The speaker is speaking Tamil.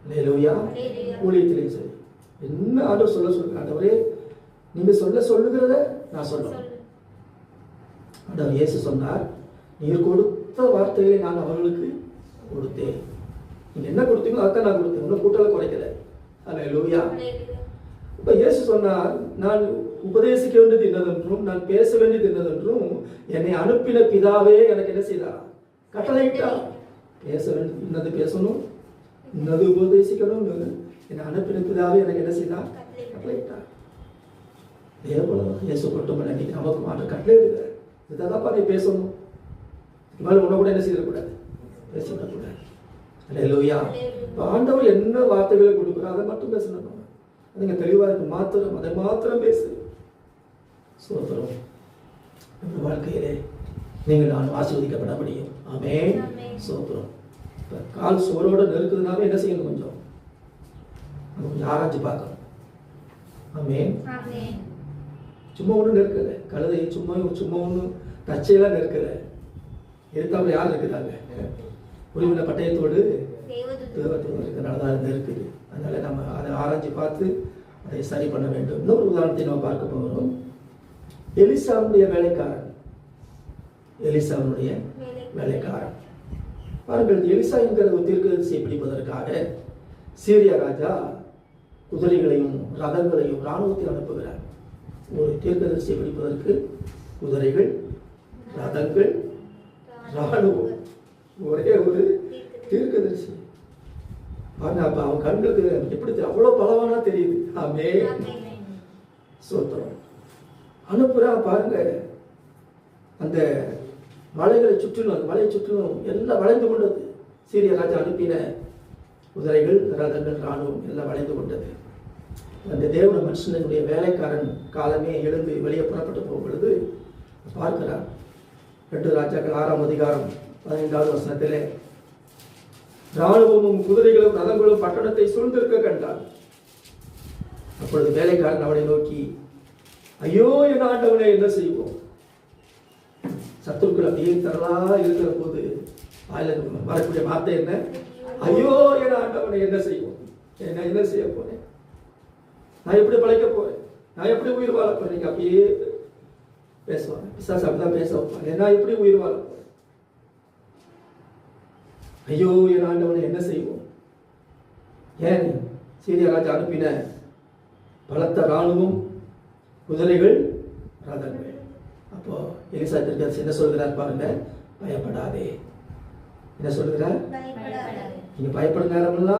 அல்லேலூயா. ஊழியத்திலையும் சரி, என்ன ஆண்டவர் சொல்லுங்க, ஆண்டவரே நீங்க சொல்லுகிறத நான் சொல்லுவேன். ஆண்டவர் இயேசு சொன்னார், நீர் கொடுத்த வார்த்தைகளை நான் அவர்களுக்கு கொடுத்தேன். நீங்க என்ன கொடுத்தீங்களோ அதான் நான் கொடுத்தேன், ஒன்றும் கூட்டல குறைக்கல. அல்லேலூயா. இப்ப இயேசு சொன்னார், நான் உபதேசிக்க வேண்டியது என்னதென்றும் நான் பேச வேண்டியது என்னதென்றும் என்னை அனுப்பின பிதாவே எனக்கு என்ன செய்தார்? கட்டளையிட்டார். பேச வேண்டியது இன்னது பேசணும், இன்னது உபதேசிக்கணும். என்னை அனுப்பின பிதாவே எனக்கு என்ன செய்தார்? கட்டளையிட்டார். அதே போல இயேசு கொட்டும் இன்னைக்கு நமக்கு மாற்ற கட்டளை எடுக்கிறார். இதாப்பா நீ பேசணும், இவாள் உன்ன கூட என்ன செய்யக்கூடாது, பேசக்கூடாது. அல்லேலூயா. ஆண்டவர் என்ன வார்த்தைகளை கொடுக்குறோம் அதை மட்டும் பேசணும். நீங்க தெளிவா இருக்கு, மாத்திரம் அதை மாத்திரம் பேசு. சோதரம் நம்ம வாழ்க்கையிலே நீங்கள் நான் ஆசீர்வதிக்கப்பட முடியும். ஆமென். சோதரம். கால் சோரோட நெருக்குதுனாவே என்ன செய்யணும், கொஞ்சம் ஆராய்ச்சி பார்க்கணும். ஆமென். சும்மா ஒன்றும் நெருக்கல, கழுதை சும்மா ஒன்று தச்சையெல்லாம் நெருக்கல. எதிர்த்தாப்புல யார் இருக்குதாங்க? உரிமையில பட்டயத்தோடு தேவத்தோடு இருக்கிறனால தான் நெருக்குது. அதனால நம்ம அதை ஆராய்ச்சி பார்த்து அதை சரி பண்ண வேண்டும். இன்னொரு உதாரணத்தை நம்ம பார்க்க போகிறோம். எலிசாவுடைய வேலைக்காரன் பாருங்கள். எலிசா என்கிற ஒரு தீர்க்கதரிசியை பிடிப்பதற்காக சீரியா ராஜா குதிரைகளையும் ரதங்களையும் இராணுவத்தில் அனுப்புகிறார். ஒரு தீர்க்கதரிசியை பிடிப்பதற்கு குதிரைகள், ரதங்கள், இராணுவம், ஒரே ஒரு தீர்க்கதரிசி. ஆனா அப்ப அவன் கண்ணுக்கு எப்படி அவ்வளவு பலவானா தெரியுது. ஆமென். சோத்திரம். அனுப்புறா பாருங்க. அந்த மலைகளை சுற்றிலும், அந்த மலையை சுற்றிலும் எல்லாம் வளைந்து கொண்டது. சீரிய ராஜா அனுப்பின குதிரைகள், ரதங்கள், இராணுவம் எல்லாம் வளைந்து கொண்டது. அந்த தேவன மனுஷனுடைய வேலைக்காரன் காலமே எழுந்து வெளியே புறப்பட்டு போகும் பொழுது பார்க்கிறார். 2 ராஜாக்கள் 6ஆம் அதிகாரம் 15வது வசனத்திலே, இராணுவமும் குதிரைகளும் ரதங்களும் பட்டணத்தை சூழ்ந்திருக்க கண்டார். அப்பொழுது வேலைக்காரன் அவனை நோக்கி, ஐயோ என் ஆண்டவனை என்ன செய்வோம்? சத்துருக்கள் அப்படியே தரலா இருக்கிற போது வரக்கூடிய வார்த்தை என்ன? ஐயோ என் ஆண்டவனை என்ன செய்வோம்? என்ன செய்ய போறேன்? நான் எப்படி பழைக்க போறேன்? நான் எப்படி உயிர் வாழ போறேன்? அப்படியே பேசுவாங்க. பிசாசு அப்படிதான் பேச வைப்பாங்க. நான் எப்படி உயிர் வாழ போறேன்? ஐயோ என் ஆண்டவனை என்ன செய்வோம்? ஏன் சீரியா ராஜா அனுப்பின பலத்த இராணுவம், குதிரைகள், ரதங்கள். அப்போ எலிசா தீர்க்கதரிசி என்ன சொல்கிறார் பாருங்க, பயப்படாதே. என்ன சொல்கிறார்? நீங்க பயப்பட நேரமெல்லாம்